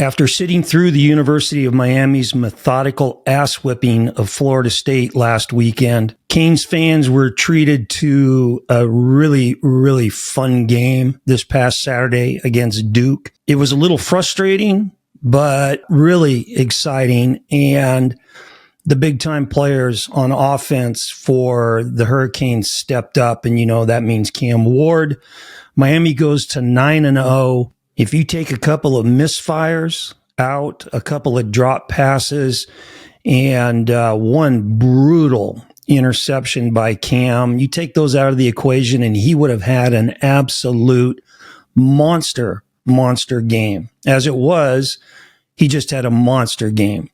After sitting through the University of Miami's methodical ass-whipping of Florida State last weekend, Canes fans were treated to a really, really fun game this past Saturday against Duke. It was a little frustrating, but really exciting. And the big-time players on offense for the Hurricanes stepped up. And, that means Cam Ward. Miami goes to 9-0. If you take a couple of misfires out, a couple of drop passes, and one brutal interception by Cam, you take those out of the equation and he would have had an absolute monster game. As it was, he just had a monster game.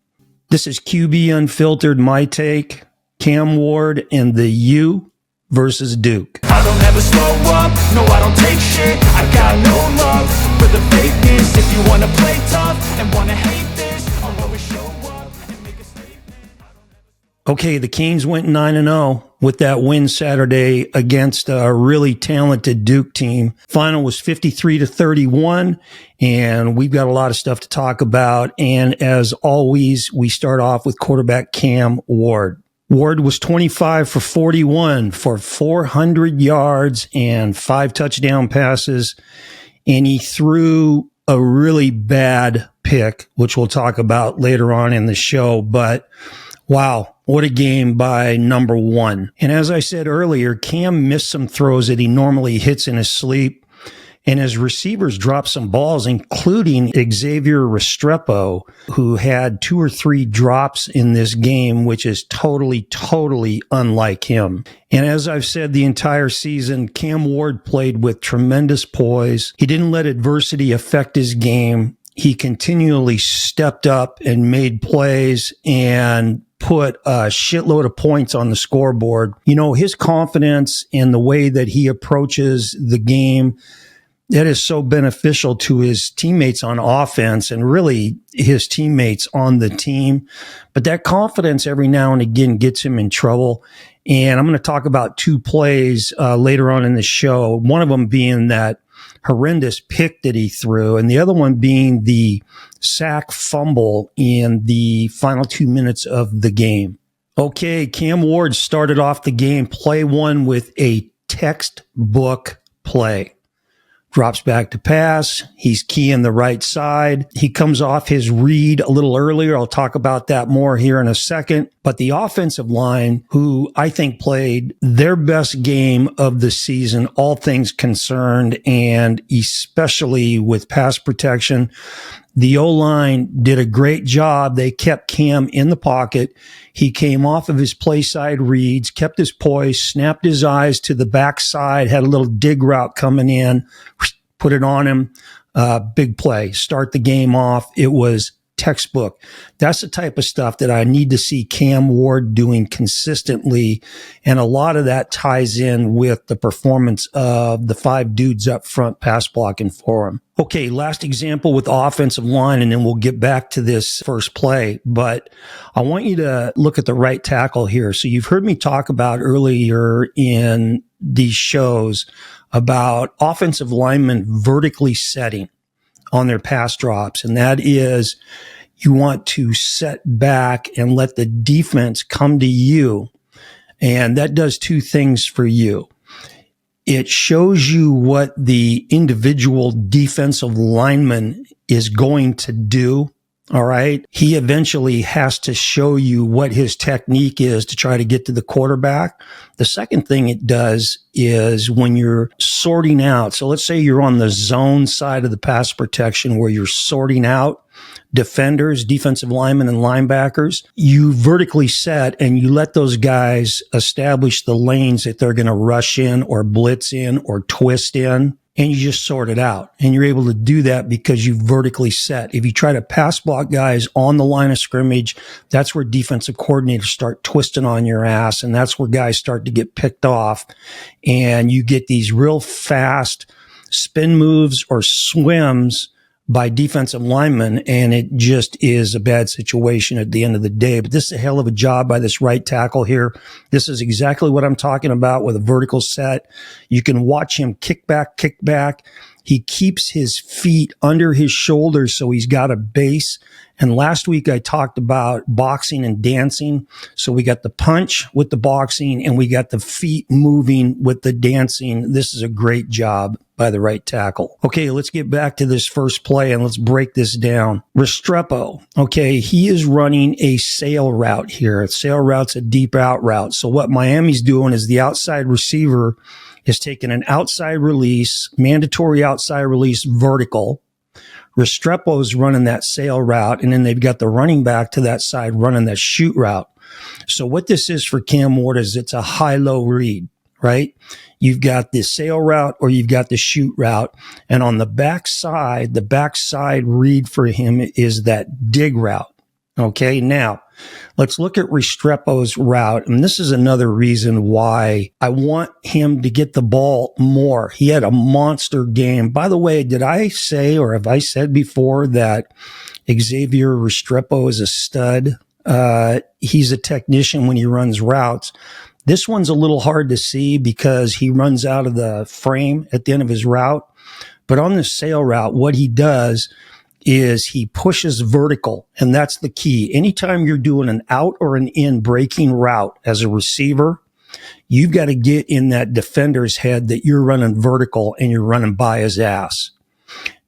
This is QB Unfiltered, my take. Cam Ward and the U versus Duke. I don't ever slow up, no I don't take shit. I got no love for the fakeness. If you wanna play tough and wanna hate this, I'll always show up and make a statement. Okay, the Canes went 9-0 with that win Saturday against a really talented Duke team. Final was 53-31, and we've got a lot of stuff to talk about. And as always, we start off with quarterback Cam Ward. Ward was 25 for 41 for 400 yards and 5 touchdown passes, and he threw a really bad pick, which we'll talk about later on in the show. But wow, what a game by number one. And as I said earlier, Cam missed some throws that he normally hits in his sleep. And his receivers dropped some balls, including Xavier Restrepo, who had 2 or 3 drops in this game, which is totally unlike him. And as I've said the entire season, Cam Ward played with tremendous poise. He didn't let adversity affect his game. He continually stepped up and made plays and put a shitload of points on the scoreboard. His confidence in the way that he approaches the game, that is so beneficial to his teammates on offense and really his teammates on the team. But that confidence every now and again gets him in trouble. And I'm going to talk about 2 plays later on in the show, one of them being that horrendous pick that he threw, and the other one being the sack fumble in the final 2 minutes of the game. Okay, Cam Ward started off the game, play 1, with a textbook play. Drops back to pass. He's keying the right side. He comes off his read a little earlier. I'll talk about that more here in a second. But the offensive line, who I think played their best game of the season, all things concerned, and especially with pass protection, the O-line did a great job. They kept Cam in the pocket. He came off of his play side reads, kept his poise, snapped his eyes to the backside, had a little dig route coming in, put it on him. Big play. Start the game off. It was textbook. That's the type of stuff that I need to see Cam Ward doing consistently. And a lot of that ties in with the performance of the 5 dudes up front pass blocking for him. Okay, last example with the offensive line, and then we'll get back to this first play. But I want you to look at the right tackle here. So you've heard me talk about earlier in these shows about offensive linemen vertically setting on their pass drops. And that is, you want to set back and let the defense come to you. And that does 2 things for you. It shows you what the individual defensive lineman is going to do. All right. He eventually has to show you what his technique is to try to get to the quarterback. The second thing it does is when you're sorting out. So let's say you're on the zone side of the pass protection where you're sorting out defenders, defensive linemen, and linebackers. You vertically set and you let those guys establish the lanes that they're going to rush in or blitz in or twist in. And you just sort it out. And you're able to do that because you vertically set. If you try to pass block guys on the line of scrimmage, that's where defensive coordinators start twisting on your ass. And that's where guys start to get picked off. And you get these real fast spin moves or swims by defensive linemen, and it just is a bad situation at the end of the day. But this is a hell of a job by this right tackle here. This is exactly what I'm talking about with a vertical set. You can watch him kick back, He keeps his feet under his shoulders so he's got a base. And last week I talked about boxing and dancing. So we got the punch with the boxing and we got the feet moving with the dancing. This is a great job by the right tackle. Okay, let's get back to this first play and let's break this down. Restrepo, okay, he is running a sail route here. A sail route's a deep out route. So what Miami's doing is the outside receiver is taking an outside release, mandatory outside release vertical. Restrepo's running that sail route, and then they've got the running back to that side running that shoot route. So what this is for Cam Ward is it's a high-low read, right? You've got the sail route or you've got the shoot route. And on the backside read for him is that dig route. Okay, now let's look at Restrepo's route. And this is another reason why I want him to get the ball more. He had a monster game. By the way, did I say, or have I said before that Xavier Restrepo is a stud? He's a technician when he runs routes. This one's a little hard to see because he runs out of the frame at the end of his route. But on the sail route, what he does is he pushes vertical, and that's the key. Anytime you're doing an out or an in breaking route as a receiver, you've got to get in that defender's head that you're running vertical and you're running by his ass.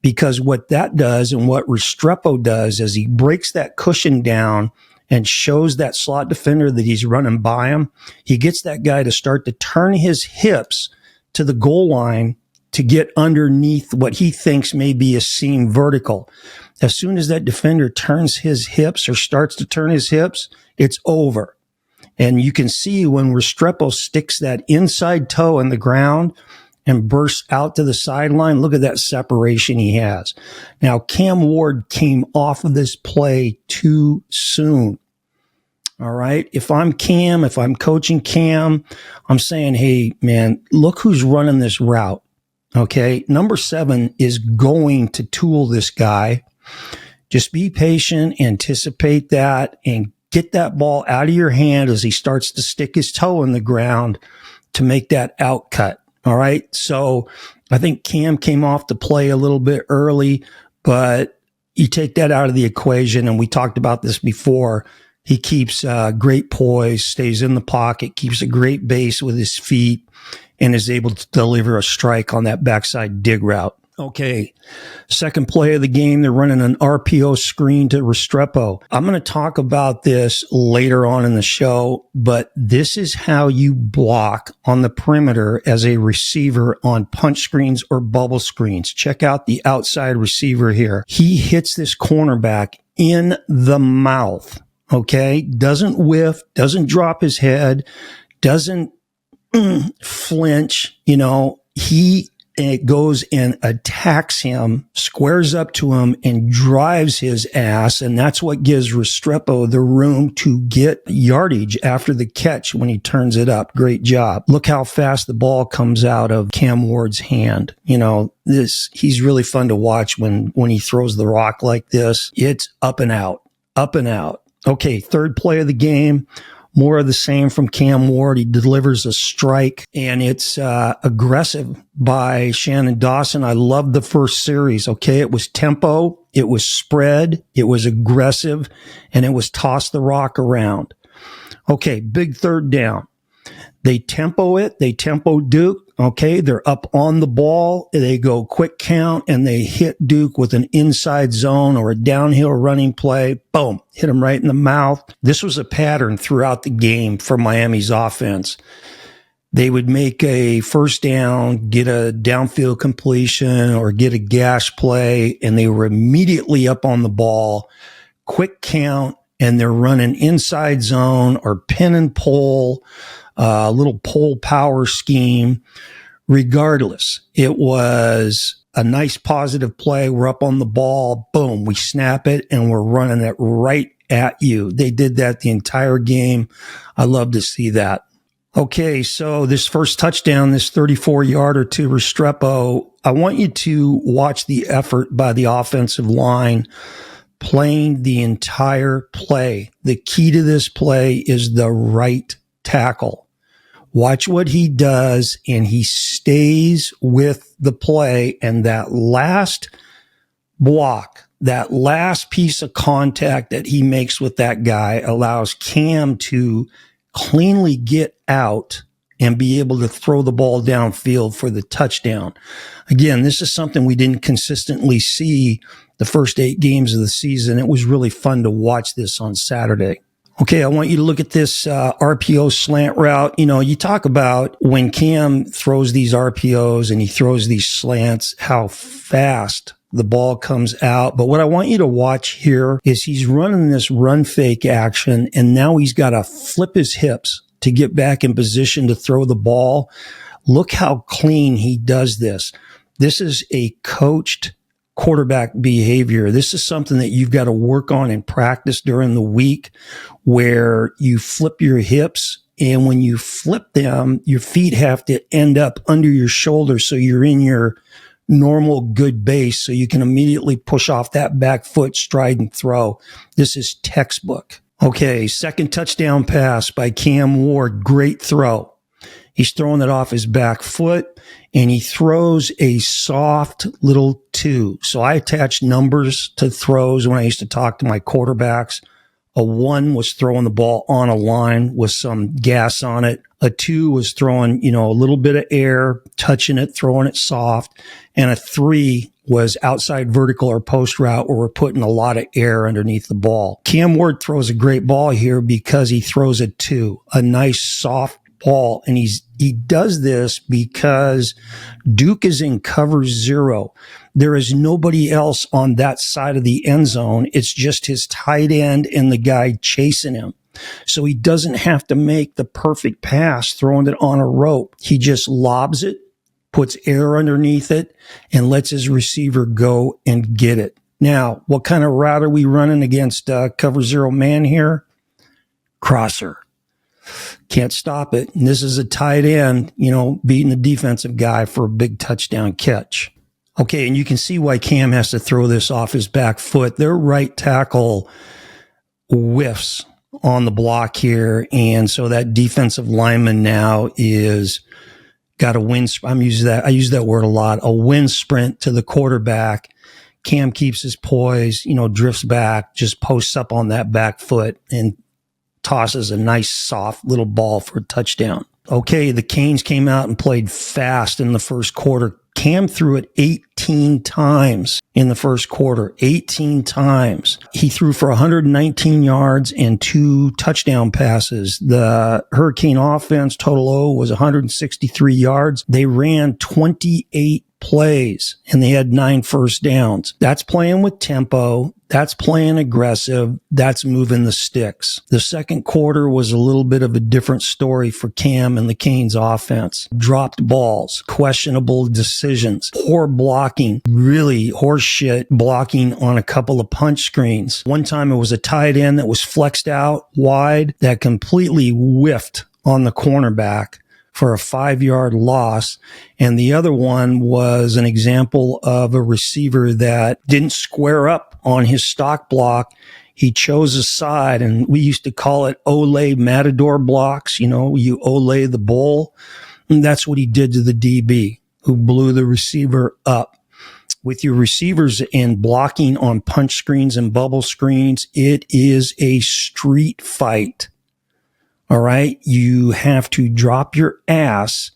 Because what that does and what Restrepo does is he breaks that cushion down and shows that slot defender that he's running by him. He gets that guy to start to turn his hips to the goal line to get underneath what he thinks may be a seam vertical. As soon as that defender turns his hips or starts to turn his hips, it's over. And you can see when Restrepo sticks that inside toe in the ground and bursts out to the sideline, look at that separation he has. Now, Cam Ward came off of this play too soon. All right. If I'm Cam, if I'm coaching Cam, I'm saying, hey, man, look who's running this route. Okay. Number 7 is going to tool this guy. Just be patient, anticipate that, and get that ball out of your hand as he starts to stick his toe in the ground to make that out cut. All right. So I think Cam came off the play a little bit early, but you take that out of the equation. And we talked about this before. He keeps great poise, stays in the pocket, keeps a great base with his feet, and is able to deliver a strike on that backside dig route. Okay, second play of the game, they're running an RPO screen to Restrepo. I'm going to talk about this later on in the show, but this is how you block on the perimeter as a receiver on punch screens or bubble screens. Check out the outside receiver here. He hits this cornerback in the mouth. Okay, doesn't whiff, doesn't drop his head, doesn't flinch. You know, he goes and attacks him, squares up to him, and drives his ass. And that's what gives Restrepo the room to get yardage after the catch when he turns it up. Great job. Look how fast the ball comes out of Cam Ward's hand. You know, he's really fun to watch when he throws the rock like this. It's up and out, up and out. Okay, third play of the game, more of the same from Cam Ward. He delivers a strike, and it's aggressive by Shannon Dawson. I love the first series, okay? It was tempo, it was spread, it was aggressive, and it was toss the rock around. Okay, big third down. They tempo it, they tempo Duke. Okay, they're up on the ball. They go quick count and they hit Duke with an inside zone or a downhill running play. Boom, hit him right in the mouth. This was a pattern throughout the game for Miami's offense. They would make a first down, get a downfield completion or get a gash play, and they were immediately up on the ball, quick count, and they're running inside zone or pin and pull, little pull power scheme. Regardless, it was a nice positive play. We're up on the ball. Boom. We snap it and we're running it right at you. They did that the entire game. I love to see that. Okay. So this first touchdown, this 34-yarder to Restrepo, I want you to watch the effort by the offensive line playing the entire play. The key to this play is the right tackle. Watch what he does, and he stays with the play. And that last block, that last piece of contact that he makes with that guy allows Cam to cleanly get out and be able to throw the ball downfield for the touchdown. Again, this is something we didn't consistently see the first 8 games of the season. It was really fun to watch this on Saturday. Okay, I want you to look at this RPO slant route. You know, you talk about when Cam throws these RPOs and he throws these slants, how fast the ball comes out. But what I want you to watch here is he's running this run fake action, and now he's got to flip his hips to get back in position to throw the ball. Look how clean he does this. This is a coached quarterback behavior. This is something that you've got to work on in practice during the week, where you flip your hips, and when you flip them, your feet have to end up under your shoulders so you're in your normal good base, so you can immediately push off that back foot, stride, and throw. This is textbook. Okay, second touchdown pass by Cam Ward. Great throw. He's throwing it off his back foot, and he throws a soft little 2. So I attach numbers to throws when I used to talk to my quarterbacks. A 1 was throwing the ball on a line with some gas on it. A 2 was throwing, a little bit of air, touching it, throwing it soft. And a 3 was outside vertical or post route, where we're putting a lot of air underneath the ball. Cam Ward throws a great ball here because he throws a 2, a nice soft ball. And he does this because Duke is in cover 0. There is nobody else on that side of the end zone. It's just his tight end and the guy chasing him. So he doesn't have to make the perfect pass throwing it on a rope. He just lobs it, puts air underneath it, and lets his receiver go and get it. Now, what kind of route are we running against cover 0 man here? Crosser. Can't stop it. And this is a tight end, beating the defensive guy for a big touchdown catch. Okay, and you can see why Cam has to throw this off his back foot. Their right tackle whiffs on the block here, and so that defensive lineman now is got a wind. I use that word a lot. A wind sprint to the quarterback. Cam keeps his poise, drifts back, just posts up on that back foot and tosses a nice soft little ball for a touchdown. Okay, the Canes came out and played fast in the first quarter. Cam threw it 18 times in the first quarter, 18 times. He threw for 119 yards and 2 touchdown passes. The Hurricane offense total O was 163 yards. They ran 28 plays and they had 9 first downs. That's playing with tempo. That's playing aggressive. That's moving the sticks. The second quarter was a little bit of a different story for Cam and the Canes offense. Dropped balls, questionable decisions, poor blocking, really horseshit blocking on a couple of punch screens. One time it was a tight end that was flexed out wide that completely whiffed on the cornerback for a 5-yard loss. And the other one was an example of a receiver that didn't square up on his stock block. He chose a side, and we used to call it Olay Matador blocks. You Olay the bull. And that's what he did to the DB, who blew the receiver up. With your receivers in blocking on punch screens and bubble screens, it is a street fight. All right. You have to drop your ass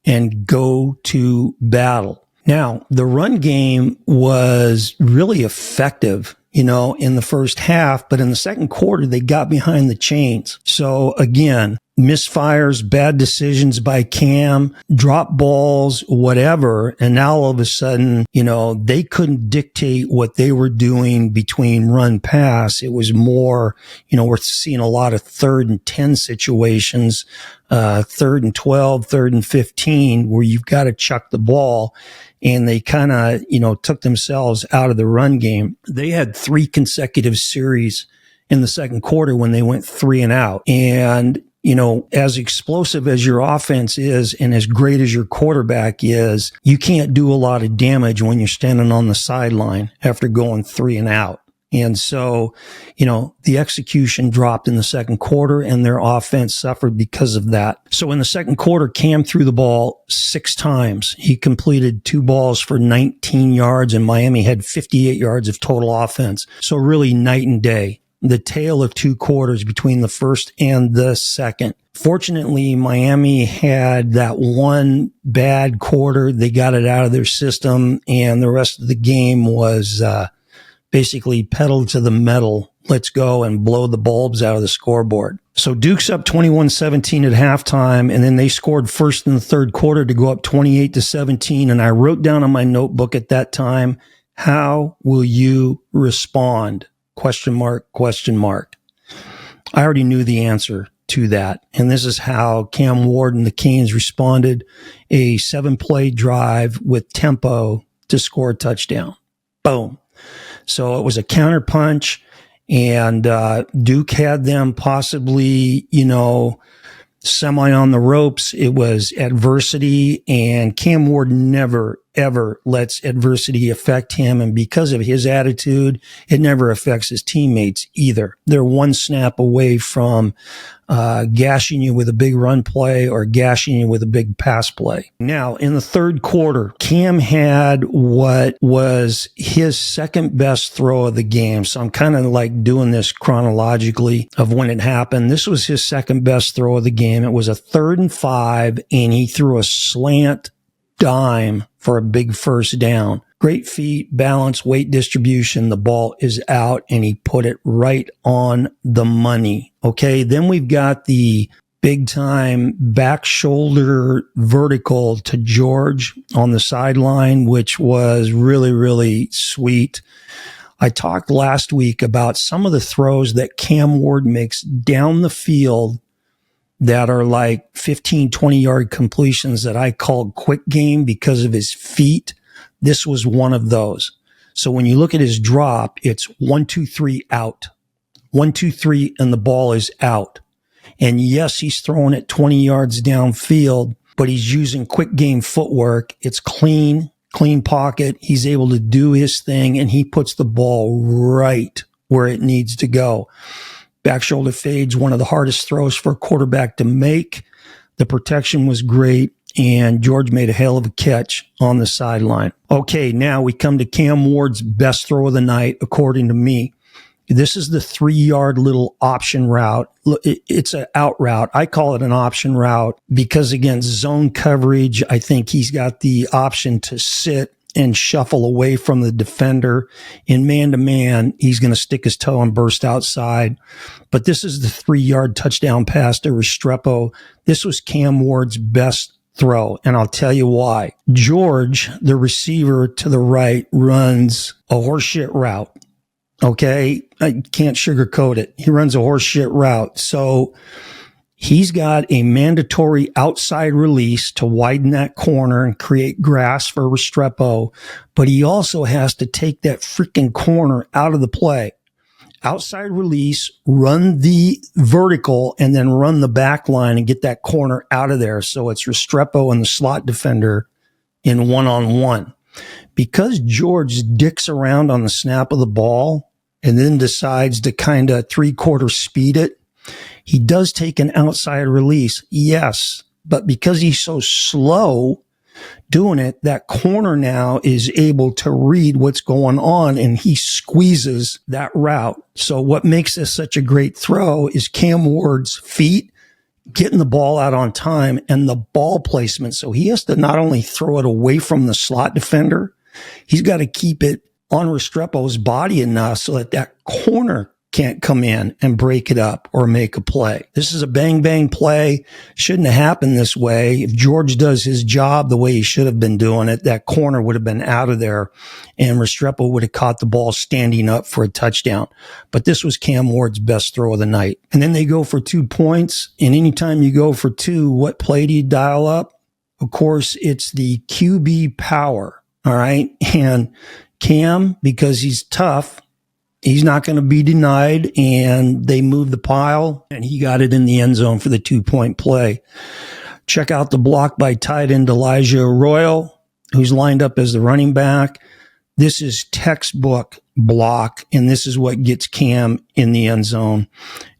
and go to battle. Now, the run game was really effective, in the first half, but in the second quarter, they got behind the chains. So again, misfires, bad decisions by Cam, drop balls, whatever. And now all of a sudden, they couldn't dictate what they were doing between run pass. It was more, we're seeing a lot of 3rd and 10 situations, 3rd and 12, 3rd and 15, where you've got to chuck the ball. And they kind of, took themselves out of the run game. They had 3 consecutive series in the second quarter when they went 3 and out. And, as explosive as your offense is and as great as your quarterback is, you can't do a lot of damage when you're standing on the sideline after going 3 and out. And so, the execution dropped in the second quarter and their offense suffered because of that. So in the second quarter, Cam threw the ball 6 times. He completed 2 balls for 19 yards and Miami had 58 yards of total offense. So really night and day. The tale of 2 quarters between the first and the second. Fortunately, Miami had that one bad quarter. They got it out of their system and the rest of the game was, basically pedal to the metal. Let's go and blow the bulbs out of the scoreboard. So Duke's up 21-17 at halftime, and then they scored first in the third quarter to go up 28-17. And I wrote down on my notebook at that time, how will you respond? Question mark, question mark. I already knew the answer to that. And this is how Cam Ward and the Canes responded. A 7-play drive with tempo to score a touchdown. Boom. So it was a counterpunch, and Duke had them possibly, semi on the ropes. It was adversity, and Cam Ward never, ever lets adversity affect him. And because of his attitude, it never affects his teammates either. They're one snap away from gashing you with a big run play or gashing you with a big pass play. Now, in the third quarter, Cam had what was his second best throw of the game. So I'm kind of like doing this chronologically of when it happened. This was his second best throw of the game. It was a 3rd and 5, and he threw a slant dime for a big first down. Great feet, balance, weight distribution. The ball is out and he put it right on the money. Okay. Then we've got the big time back shoulder vertical to George on the sideline, which was really, really sweet. I talked last week about some of the throws that Cam Ward makes down the field that are like 15, 20-yard completions that I called quick game because of his feet. This was one of those. So when you look at his drop, it's 1, 2, 3 out. 1, 2, 3, and the ball is out. And yes, he's throwing it 20 yards downfield, but he's using quick game footwork. It's clean pocket. He's able to do his thing, and he puts the ball right where it needs to go. Back shoulder fades, one of the hardest throws for a quarterback to make. The protection was great, and George made a hell of a catch on the sideline. Okay, now we come to Cam Ward's best throw of the night, according to me. This is the 3-yard little option route. It's an out route. I call it an option route because against zone coverage, I think he's got the option to sit and shuffle away from the defender. In man-to-man, he's going to stick his toe and burst outside. But this is the 3-yard touchdown pass to Restrepo. This was Cam Ward's best throw, and I'll tell you why. George, the receiver to the right, runs a horseshit route. Okay? I can't sugarcoat it. He runs a horseshit route. So he's got a mandatory outside release to widen that corner and create grass for Restrepo, but he also has to take that freaking corner out of the play. Outside release, run the vertical, and then run the back line and get that corner out of there. So it's Restrepo and the slot defender in one-on-one. Because George dicks around on the snap of the ball and then decides to kind of 3/4 speed it, he does take an outside release, yes, but because he's so slow doing it, that corner now is able to read what's going on, and he squeezes that route. So what makes this such a great throw is Cam Ward's feet, getting the ball out on time, and the ball placement. So he has to not only throw it away from the slot defender, he's got to keep it on Restrepo's body enough so that that corner can't come in and break it up or make a play. This is a bang play. Shouldn't have happened this way. If George does his job the way he should have been doing it, that corner would have been out of there and Restrepo would have caught the ball standing up for a touchdown. But this was Cam Ward's best throw of the night. And then they go for 2 points. And anytime you go for 2, what play do you dial up? Of course, it's the QB power. All right. And Cam, because he's tough, he's not going to be denied, and they moved the pile, and he got it in the end zone for the 2-point play. Check out the block by tight end Elijah Arroyo, who's lined up as the running back. This is textbook block, and this is what gets Cam in the end zone.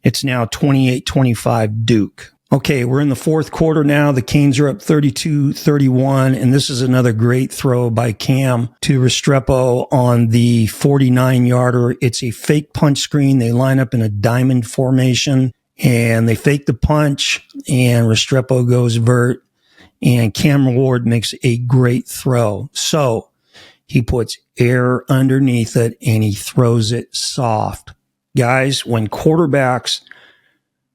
It's now 28-25 Duke. Okay, we're in the fourth quarter now. The Canes are up 32-31, and this is another great throw by Cam to Restrepo on the 49-yarder. It's a fake punch screen. They line up in a diamond formation, and they fake the punch, and Restrepo goes vert, and Cam Ward makes a great throw. So he puts air underneath it, and he throws it soft. Guys, when quarterbacks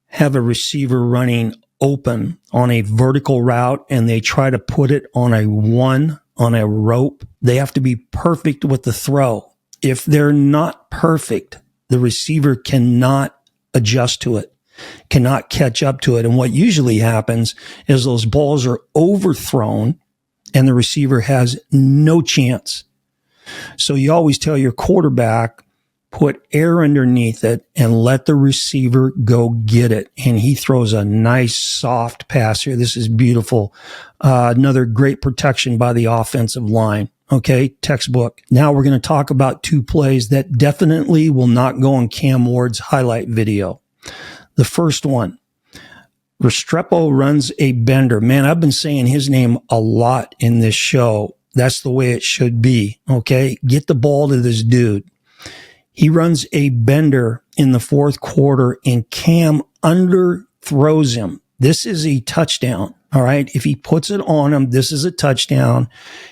have a receiver running open on a vertical route and they try to put it on a rope, they have to be perfect with the throw. If they're not perfect, the receiver cannot adjust to it, cannot catch up to it. And what usually happens is those balls are overthrown and the receiver has no chance. So you always tell your quarterback, put air underneath it and let the receiver go get it. And he throws a nice soft pass here. This is beautiful. Another great protection by the offensive line. Okay, textbook. Now we're going to talk about two plays that definitely will not go on Cam Ward's highlight video. The first one, Restrepo runs a bender. Man, I've been saying his name a lot in this show. That's the way it should be. Okay, get the ball to this dude. He runs a bender in the fourth quarter and Cam underthrows him. This is a touchdown. All right. If he puts it on him, this is a touchdown.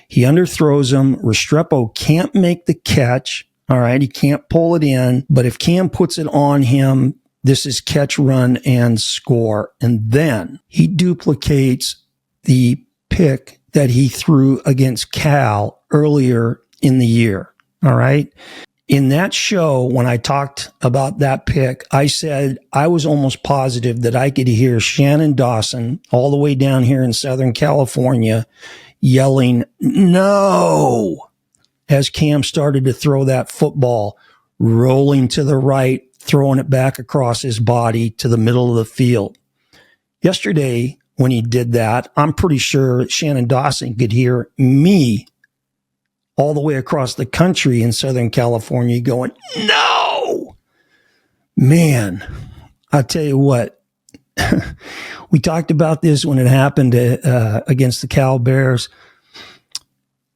He underthrows him. Restrepo can't make the catch. All right. He can't pull it in, but if Cam puts it on him, this is catch, run, and score. And then he duplicates the pick that he threw against Cal earlier in the year. All right. In that show, when I talked about that pick, I said I was almost positive that I could hear Shannon Dawson all the way down here in Southern California yelling, "No!" as Cam started to throw that football, rolling to the right, throwing it back across his body to the middle of the field. Yesterday, when he did that, I'm pretty sure Shannon Dawson could hear me all the way across the country in Southern California going, "No!" Man, I'll tell you what, we talked about this when it happened against the Cal Bears.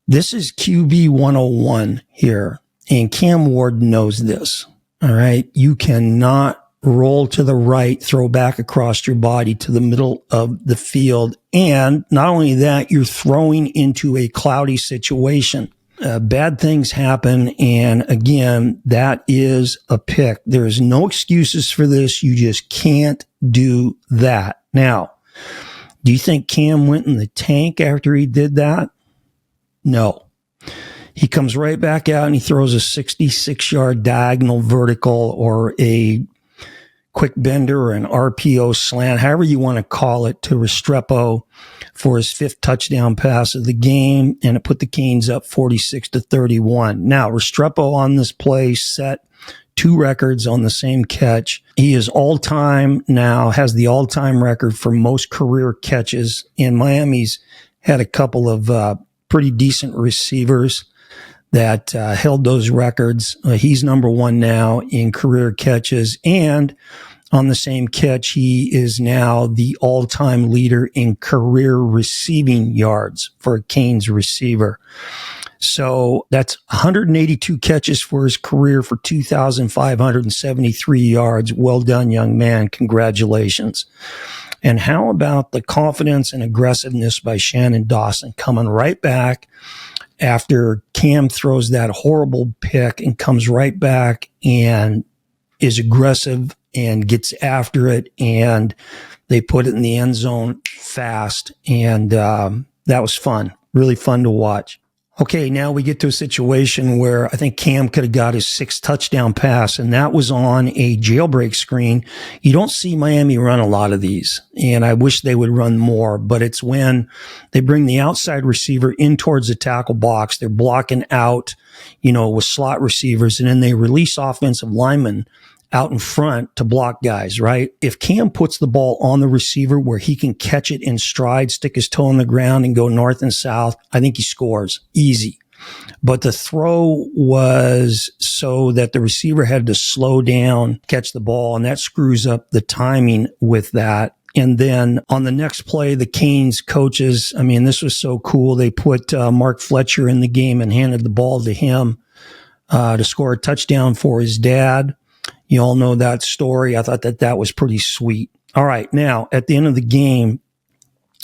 This is QB 101 here, and Cam Ward knows this. All right. You cannot roll to the right, throw back across your body to the middle of the field. And not only that, you're throwing into a cloudy situation. Bad things happen. And again, that is a pick. There's no excuses for this. You just can't do that. Now, do you think Cam went in the tank after he did that? No. He comes right back out and he throws a 66-yard diagonal vertical or a quick bender or an RPO slant, however you want to call it, to Restrepo for his fifth touchdown pass of the game, and it put the Canes up 46-31. Now, Restrepo on this play set two records on the same catch. He is all-time now, has the all-time record for most career catches, and Miami's had a couple of pretty decent receivers that held those records. He's number one now in career catches, and on the same catch, he is now the all-time leader in career receiving yards for a Canes receiver. So that's 182 catches for his career for 2,573 yards. Well done, young man. Congratulations. And how about the confidence and aggressiveness by Shannon Dawson coming right back after Cam throws that horrible pick and comes right back and is aggressive and gets after it, and they put it in the end zone fast. And that was fun, really fun to watch. Okay, now we get to a situation where I think Cam could have got his sixth touchdown pass, and that was on a jailbreak screen. You don't see Miami run a lot of these, and I wish they would run more, but it's when they bring the outside receiver in towards the tackle box. They're blocking out, with slot receivers, and then they release offensive linemen out in front to block guys, right? If Cam puts the ball on the receiver where he can catch it in stride, stick his toe on the ground and go north and south, I think he scores easy. But the throw was so that the receiver had to slow down, catch the ball, and that screws up the timing with that. And then on the next play, the Canes coaches, I mean, this was so cool. They put Mark Fletcher in the game and handed the ball to him to score a touchdown for his dad. You all know that story. I thought that was pretty sweet. All right. Now, at the end of the game,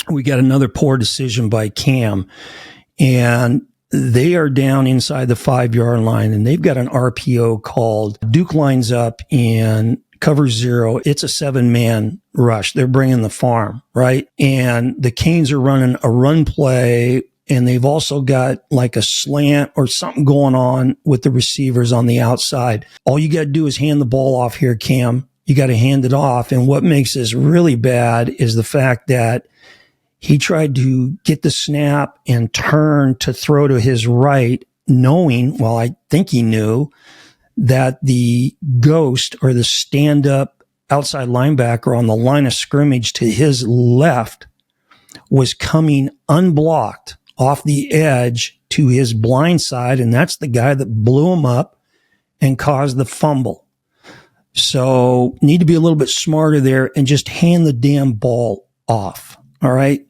we got another poor decision by Cam, and they are down inside the 5-yard line, and they've got an RPO called. Duke lines up and covers 0. It's a 7-man rush. They're bringing the farm, right? And the Canes are running a run play, and they've also got like a slant or something going on with the receivers on the outside. All you got to do is hand the ball off here, Cam. You got to hand it off. And what makes this really bad is the fact that he tried to get the snap and turn to throw to his right, knowing, well, I think he knew, that the ghost or the stand-up outside linebacker on the line of scrimmage to his left was coming unblocked off the edge to his blind side, and that's the guy that blew him up and caused the fumble. So need to be a little bit smarter there and just hand the damn ball off. All right.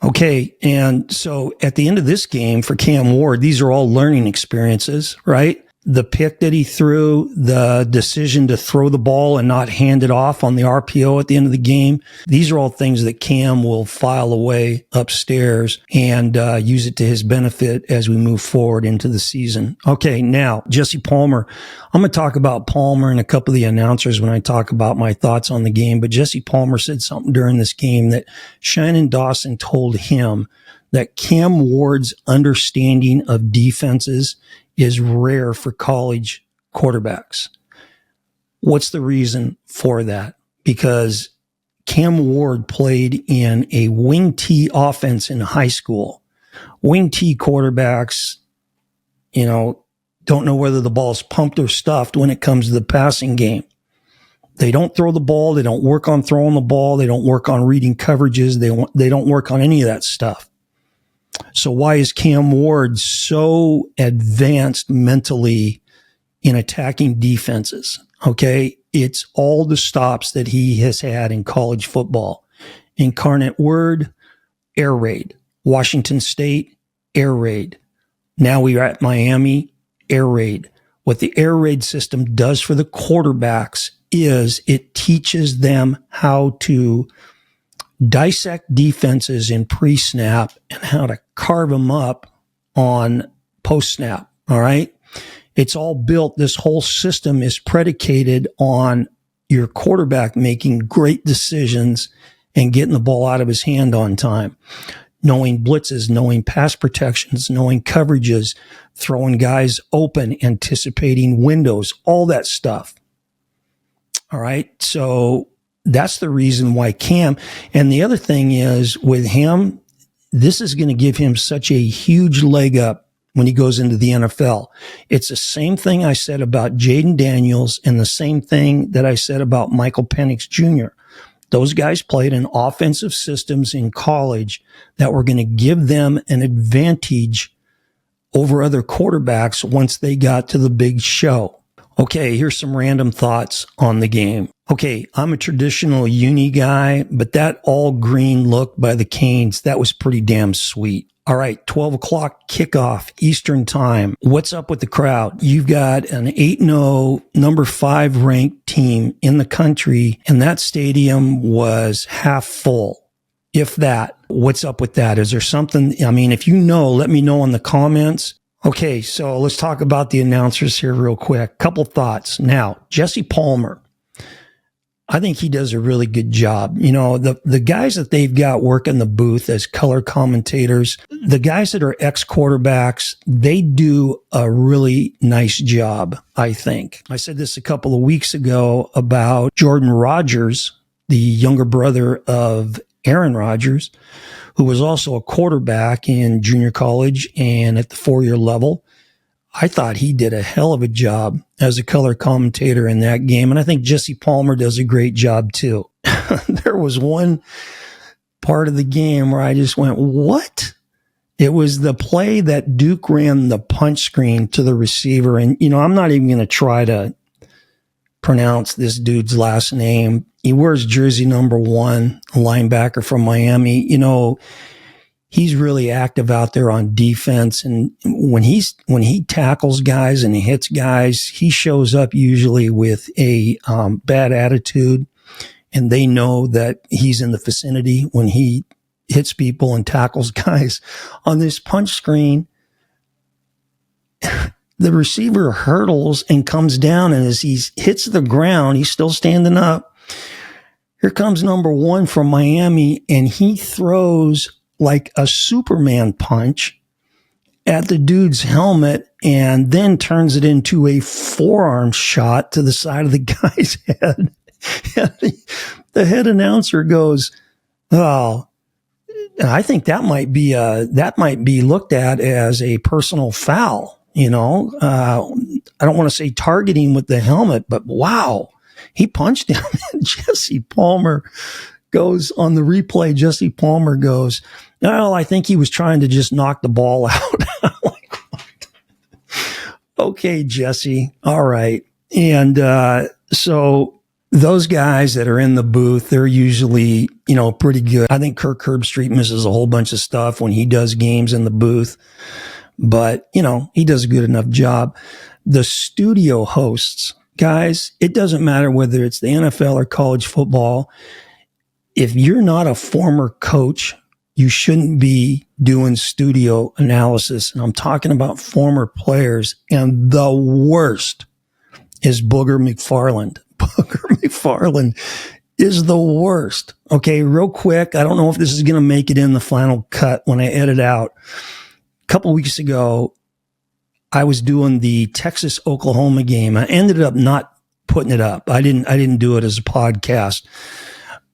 Okay. And so at the end of this game for Cam Ward, these are all learning experiences, right? The pick that he threw, the decision to throw the ball and not hand it off on the RPO at the end of the game. These are all things that Cam will file away upstairs and use it to his benefit as we move forward into the season. Okay, now, Jesse Palmer. I'm going to talk about Palmer and a couple of the announcers when I talk about my thoughts on the game, but Jesse Palmer said something during this game that Shannon Dawson told him that Cam Ward's understanding of defenses is rare for college quarterbacks. What's the reason for that? Because Cam Ward played in a wing T offense in high school. Wing T quarterbacks, don't know whether the ball's pumped or stuffed when it comes to the passing game. They don't throw the ball. They don't work on throwing the ball. They don't work on reading coverages. They don't work on any of that stuff. So why is Cam Ward so advanced mentally in attacking defenses? Okay, it's all the stops that he has had in college football. Incarnate Word, air raid. Washington State, air raid. Now we are at Miami, air raid. What the air raid system does for the quarterbacks is it teaches them how to dissect defenses in pre-snap and how to carve them up on post-snap. All right. It's all built. This whole system is predicated on your quarterback making great decisions and getting the ball out of his hand on time, knowing blitzes, knowing pass protections, knowing coverages, throwing guys open, anticipating windows, all that stuff. All right. So that's the reason why Cam. And the other thing is with him, this is going to give him such a huge leg up when he goes into the NFL. It's the same thing I said about Jaden Daniels and the same thing that I said about Michael Penix Jr. Those guys played in offensive systems in college that were going to give them an advantage over other quarterbacks once they got to the big show. Okay, here's some random thoughts on the game. Okay, I'm a traditional uni guy, but that all green look by the Canes, that was pretty damn sweet. All right, 12 o'clock kickoff Eastern time. What's up with the crowd? You've got an 8-0, number 5 ranked team in the country, and that stadium was half full. If that, what's up with that? Is there something, if you know, let me know in the comments. Okay, so let's talk about the announcers here real quick. Couple thoughts. Now, Jesse Palmer, I think he does a really good job. The guys that they've got working the booth as color commentators, the guys that are ex-quarterbacks, they do a really nice job, I think. I said this a couple of weeks ago about Jordan Rodgers, the younger brother of Aaron Rodgers, who was also a quarterback in junior college and at the 4-year level. I thought he did a hell of a job as a color commentator in that game. And I think Jesse Palmer does a great job too. There was one part of the game where I just went, what? It was the play that Duke ran the punch screen to the receiver. And, I'm not even going to try to pronounce this dude's last name. He wears jersey number 1, a linebacker from Miami. He's really active out there on defense. And when he tackles guys and he hits guys, he shows up usually with a bad attitude. And they know that he's in the vicinity when he hits people and tackles guys. On this punch screen, the receiver hurdles and comes down, and as he hits the ground, he's still standing up. Here comes number 1 from Miami, and he throws like a Superman punch at the dude's helmet and then turns it into a forearm shot to the side of the guy's head. And the head announcer goes, "Oh, I think that might be looked at as a personal foul." I don't want to say targeting with the helmet, but wow, he punched him. Jesse Palmer goes on the replay. Jesse Palmer goes, "Well, I think he was trying to just knock the ball out." I'm like, what? Okay, Jesse. All right. And so those guys that are in the booth, they're usually, pretty good. I think Kirk Herbstreit misses a whole bunch of stuff when he does games in the booth, but, he does a good enough job. The studio hosts, guys, it doesn't matter whether it's the NFL or college football. If you're not a former coach, you shouldn't be doing studio analysis. And I'm talking about former players. And the worst is Booger McFarland. Booger McFarland is the worst. Okay, real quick. I don't know if this is going to make it in the final cut when I edit out. A couple weeks ago, I was doing the Texas-Oklahoma game. I ended up not putting it up. I didn't do it as a podcast.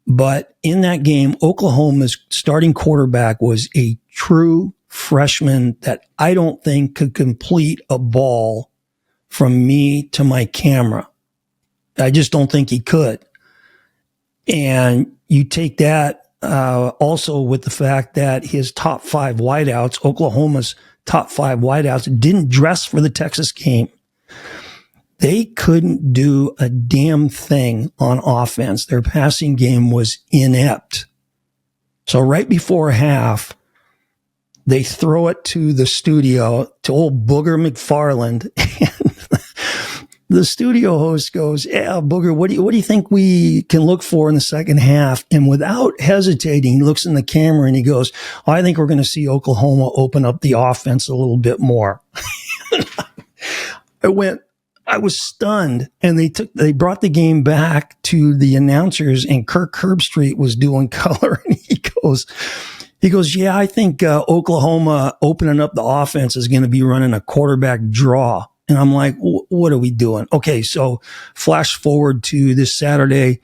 But in that game, Oklahoma's starting quarterback was a true freshman that I don't think could complete a ball from me to my camera. I just don't think he could. And you take that also with the fact that his top 5 wideouts, Oklahoma's top 5 wideouts, didn't dress for the Texas game. They couldn't do a damn thing on offense. Their passing game was inept. So right before half, they throw it to the studio, to old Booger McFarland. And the studio host goes, "Yeah, Booger, what do you think we can look for in the second half?" And without hesitating, he looks in the camera and he goes, "I think we're going to see Oklahoma open up the offense a little bit more." I was stunned, and they brought the game back to the announcers, and Kirk Herbstreit was doing color, and he goes, "Yeah, I think Oklahoma opening up the offense is going to be running a quarterback draw." And I'm like, what are we doing? Okay, so flash forward to this Saturday.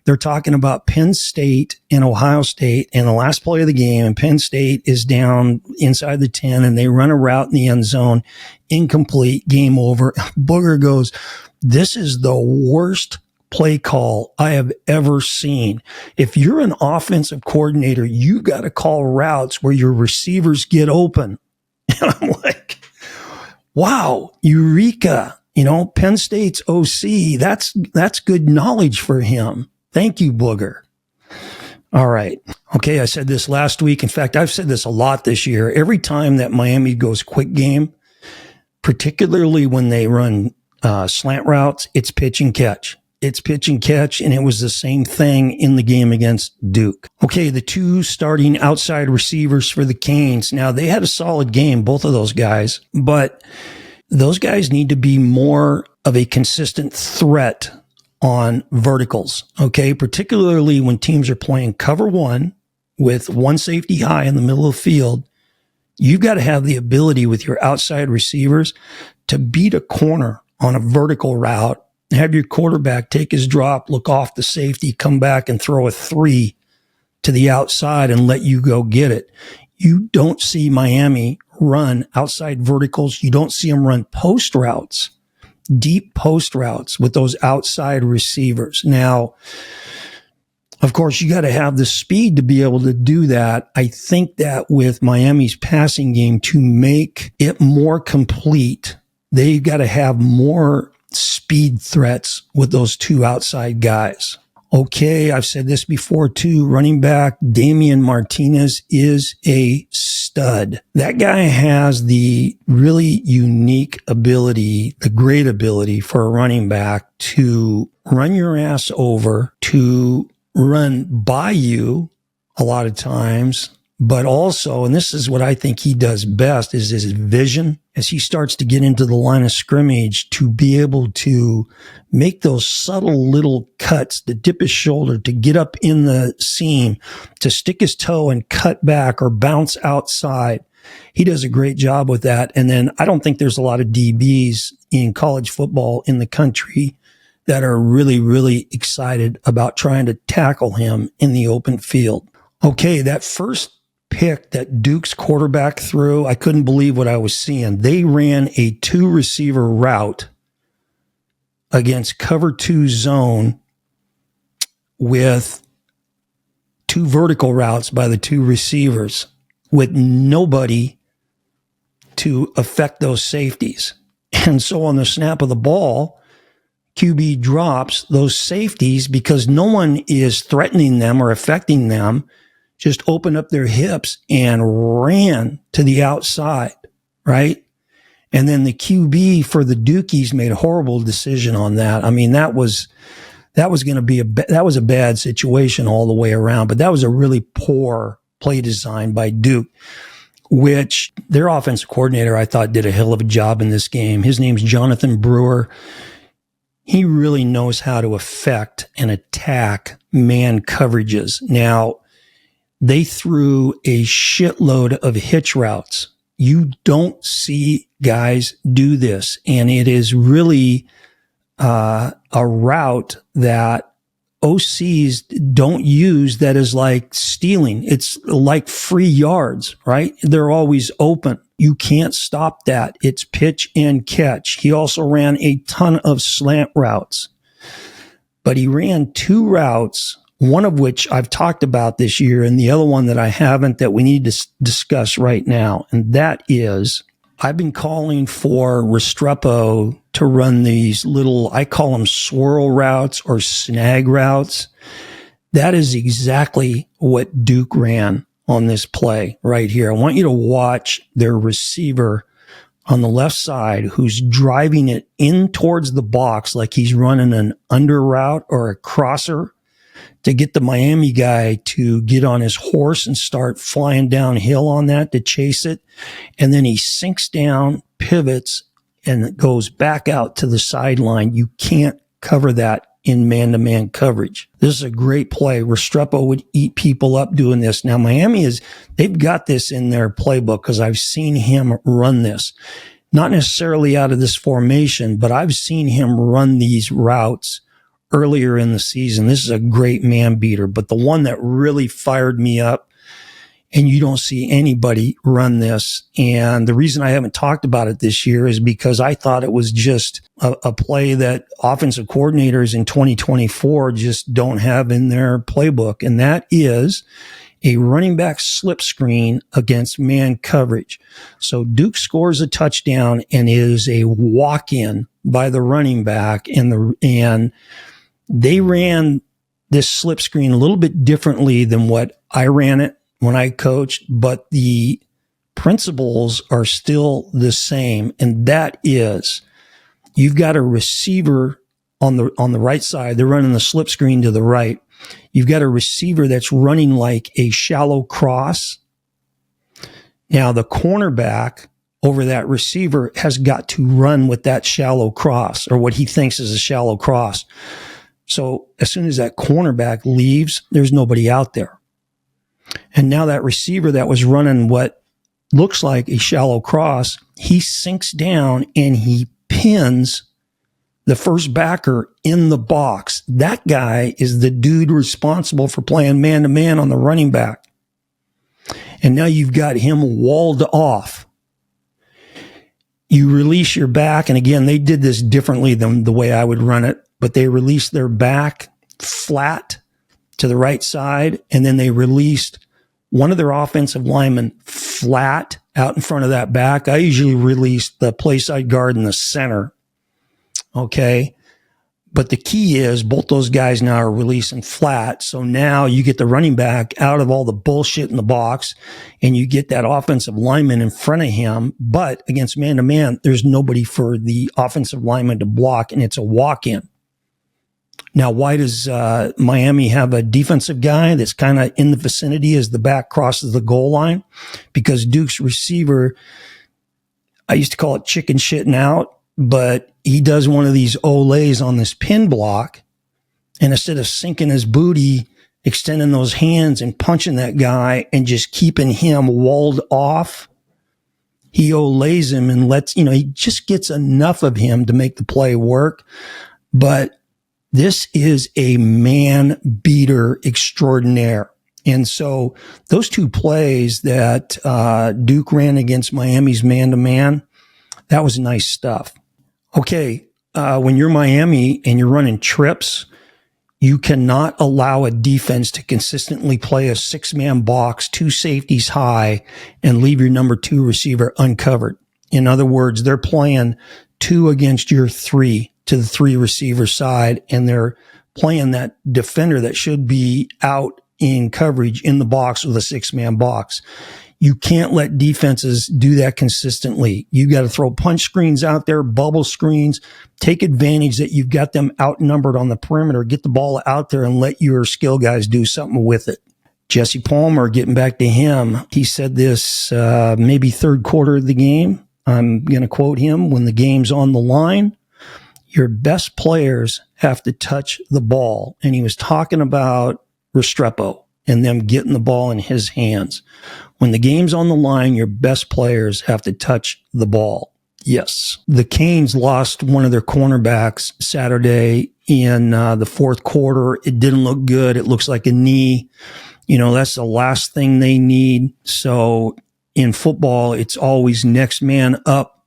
They're talking about Penn State and Ohio State and the last play of the game, and Penn State is down inside the 10, and they run a route in the end zone, incomplete, game over. Booger goes, "This is the worst play call I have ever seen. If you're an offensive coordinator, you got to call routes where your receivers get open." And I'm like, wow, eureka. Penn State's OC, that's good knowledge for him. Thank you, Booger. All right. Okay, I said this last week. In fact, I've said this a lot this year. Every time that Miami goes quick game, particularly when they run slant routes, it's pitch and catch. It's pitch and catch, and it was the same thing in the game against Duke. Okay, the 2 starting outside receivers for the Canes. Now, they had a solid game, both of those guys, but those guys need to be more of a consistent threat on verticals, okay? Particularly when teams are playing cover 1 with 1 safety high in the middle of the field. You've got to have the ability with your outside receivers to beat a corner on a vertical route, have your quarterback take his drop, look off the safety, come back and throw a 3 to the outside and let you go get it. You don't see Miami run outside verticals. You don't see them run post routes, deep post routes with those outside receivers. Now, Of course, you got to have the speed to be able to do that. I think that with Miami's passing game, to make it more complete, they've got to have more speed threats with those two outside guys. Okay, I've said this before too. Running back Damian Martinez is a stud. That guy has the really unique ability, the great ability for a running back to run your ass over, to run by you a lot of times, but also, and this is what I think he does best, is his vision as he starts to get into the line of scrimmage, to be able to make those subtle little cuts, to dip his shoulder, to get up in the seam, to stick his toe and cut back or bounce outside. He does a great job with that. And then I don't think there's a lot of DBs in college football in the country that are really, really excited about trying to tackle him in the open field. Okay, that first pick that Duke's quarterback threw, I couldn't believe what I was seeing. They ran a 2-receiver route against cover 2 zone with 2 vertical routes by the 2 receivers with nobody to affect those safeties. And so on the snap of the ball, QB drops those safeties because no one is threatening them or affecting them, just opened up their hips and ran to the outside, right? And then the QB for the Dukies made a horrible decision on that. I mean, that was going to be that was a bad situation all the way around, but that was a really poor play design by Duke, which their offensive coordinator, I thought, did a hell of a job in this game. His name's Jonathan Brewer. He really knows how to affect and attack man coverages. Now, they threw a shitload of hitch routes. You don't see guys do this. And it is really a route that OCs don't use that is like stealing. It's like free yards, right? They're always open. You can't stop that. It's pitch and catch. He also ran a ton of slant routes, but he ran 2 routes, one of which I've talked about this year and the other one that I haven't, that we need to discuss right now. And that is, I've been calling for Restrepo to run these little, I call them swirl routes or snag routes. That is exactly what Duke ran on this play right here. I want you to watch their receiver on the left side who's driving it in towards the box like he's running an under route or a crosser to get the Miami guy to get on his horse and start flying downhill on that to chase it. And then he sinks down, pivots, and goes back out to the sideline. You can't cover that in man-to-man coverage. This is a great play. Restrepo would eat people up doing this. Now, they've got this in their playbook because I've seen him run this. Not necessarily out of this formation, but I've seen him run these routes earlier in the season. This is a great man beater, but the one that really fired me up, and you don't see anybody run this. And the reason I haven't talked about it this year is because I thought it was just a play that offensive coordinators in 2024 just don't have in their playbook. And that is a running back slip screen against man coverage. So Duke scores a touchdown and is a walk-in by the running back, and they ran this slip screen a little bit differently than what I ran it when I coached, but the principles are still the same. And that is, you've got a receiver on the right side. They're running the slip screen to the right. You've got a receiver that's running like a shallow cross. Now the cornerback over that receiver has got to run with that shallow cross, or what he thinks is a shallow cross. So as soon as that cornerback leaves, there's nobody out there. And now that receiver that was running what looks like a shallow cross, he sinks down and he pins the first backer in the box. That guy is the dude responsible for playing man-to-man on the running back. And now you've got him walled off. You release your back, and again, they did this differently than the way I would run it, but they release their back flat to the right side, and then they released one of their offensive linemen flat out in front of that back. I usually release the play side guard in the center. Okay. But the key is both those guys now are releasing flat. So now you get the running back out of all the bullshit in the box and you get that offensive lineman in front of him. But against man to man, there's nobody for the offensive lineman to block, and it's a walk in. Now, why does Miami have a defensive guy that's kind of in the vicinity as the back crosses the goal line? Because Duke's receiver, I used to call it chicken shitting out, but he does one of these olays on this pin block, and instead of sinking his booty, extending those hands and punching that guy and just keeping him walled off, he olays him and he just gets enough of him to make the play work. But this is a man beater extraordinaire. And so those two plays that Duke ran against Miami's man-to-man, that was nice stuff. Okay, when you're Miami and you're running trips, you cannot allow a defense to consistently play a 6-man box, 2 safeties high, and leave your number 2 receiver uncovered. In other words, they're playing 2 against your 3 to the 3 receiver side, and they're playing that defender that should be out in coverage in the box with a 6-man box. You can't let defenses do that consistently. You got to throw punch screens out there, bubble screens, take advantage that you've got them outnumbered on the perimeter, get the ball out there and let your skill guys do something with it. Jesse Palmer, getting back to him, he said this maybe third quarter of the game. I'm going to quote him, when the game's on the line, your best players have to touch the ball. And he was talking about Restrepo and them getting the ball in his hands. When the game's on the line, your best players have to touch the ball. Yes. The Canes lost one of their cornerbacks Saturday in the fourth quarter. It didn't look good. It looks like a knee. That's the last thing they need. So in football, it's always next man up.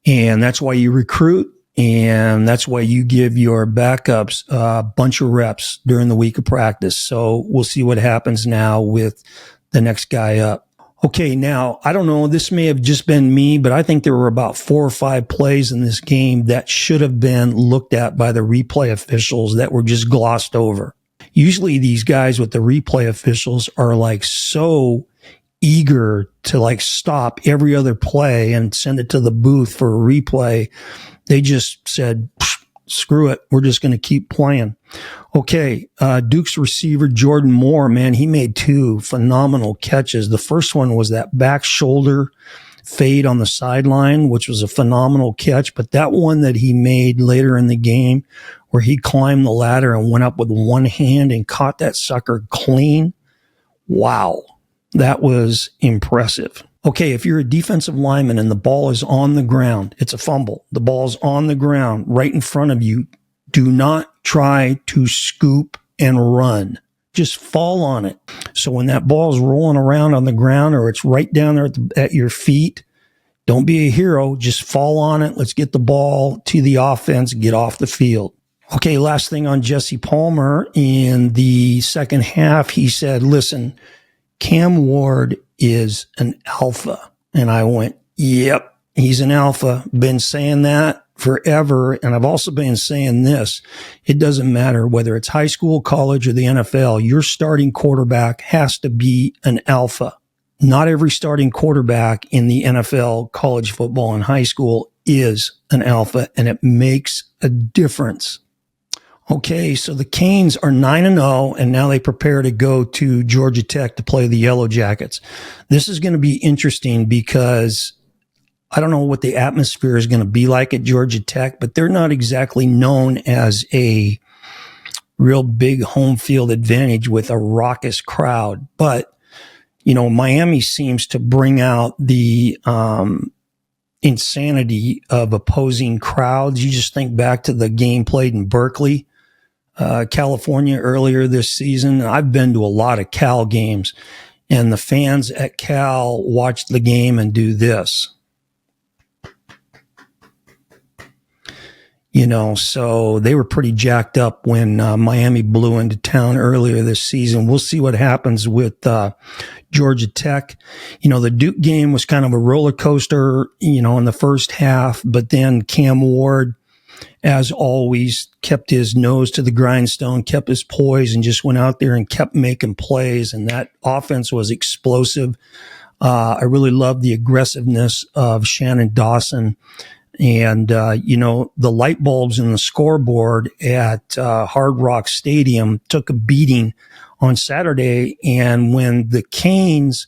And that's why you recruit. And that's why you give your backups a bunch of reps during the week of practice. So we'll see what happens now with the next guy up. Okay, now, I don't know, this may have just been me, but I think there were about 4 or 5 plays in this game that should have been looked at by the replay officials that were just glossed over. Usually these guys with the replay officials are so eager to stop every other play and send it to the booth for a replay. They just said, screw it. We're just going to keep playing. Okay. Duke's receiver, Jordan Moore, man, he made 2 phenomenal catches. The first one was that back shoulder fade on the sideline, which was a phenomenal catch. But that one that he made later in the game where he climbed the ladder and went up with one hand and caught that sucker clean. Wow. That was impressive. Okay, if you're a defensive lineman and the ball is on the ground, it's a fumble. The ball's on the ground right in front of you. Do not try to scoop and run. Just fall on it. So when that ball's rolling around on the ground or it's right down there at your feet, don't be a hero. Just fall on it. Let's get the ball to the offense, get off the field. Okay, last thing on Jesse Palmer. In the second half, he said, listen, Cam Ward is an alpha. And I went, yep, he's an alpha. Been saying that forever. And I've also been saying this. It doesn't matter whether it's high school, college, or the NFL. Your starting quarterback has to be an alpha. Not every starting quarterback in the NFL, college football, and high school is an alpha, and it makes a difference. Okay, so the Canes are 9-0, and now they prepare to go to Georgia Tech to play the Yellow Jackets. This is going to be interesting because I don't know what the atmosphere is going to be like at Georgia Tech, but they're not exactly known as a real big home field advantage with a raucous crowd. But, Miami seems to bring out the insanity of opposing crowds. You just think back to the game played in Berkeley, California earlier this season. I've been to a lot of Cal games, and the fans at Cal watch the game and do this. So they were pretty jacked up when Miami blew into town earlier this season. We'll see what happens with Georgia Tech. The Duke game was kind of a roller coaster, in the first half, but then Cam Ward, as always, kept his nose to the grindstone, kept his poise, and just went out there and kept making plays. And that offense was explosive. I really loved the aggressiveness of Shannon Dawson. And, the light bulbs in the scoreboard at Hard Rock Stadium took a beating on Saturday. And when the Canes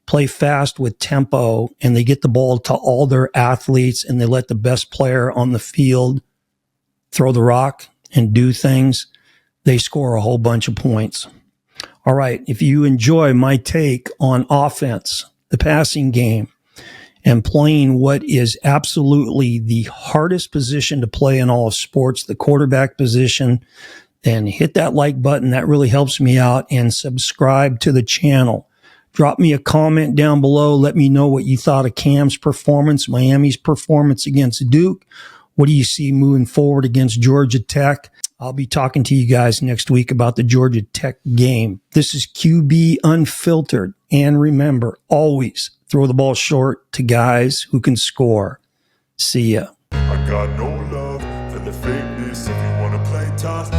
play fast with tempo and they get the ball to all their athletes and they let the best player on the field throw the rock and do things, they score a whole bunch of points. All right. If you enjoy my take on offense, the passing game, and playing what is absolutely the hardest position to play in all of sports, the quarterback position, then hit that like button. That really helps me out. And subscribe to the channel. Drop me a comment down below. Let me know what you thought of Cam's performance, Miami's performance against Duke. What do you see moving forward against Georgia Tech? I'll be talking to you guys next week about the Georgia Tech game. This is QB Unfiltered. And remember, always throw the ball short to guys who can score. See ya. I got no love for the fakeness. If you wanna play tough,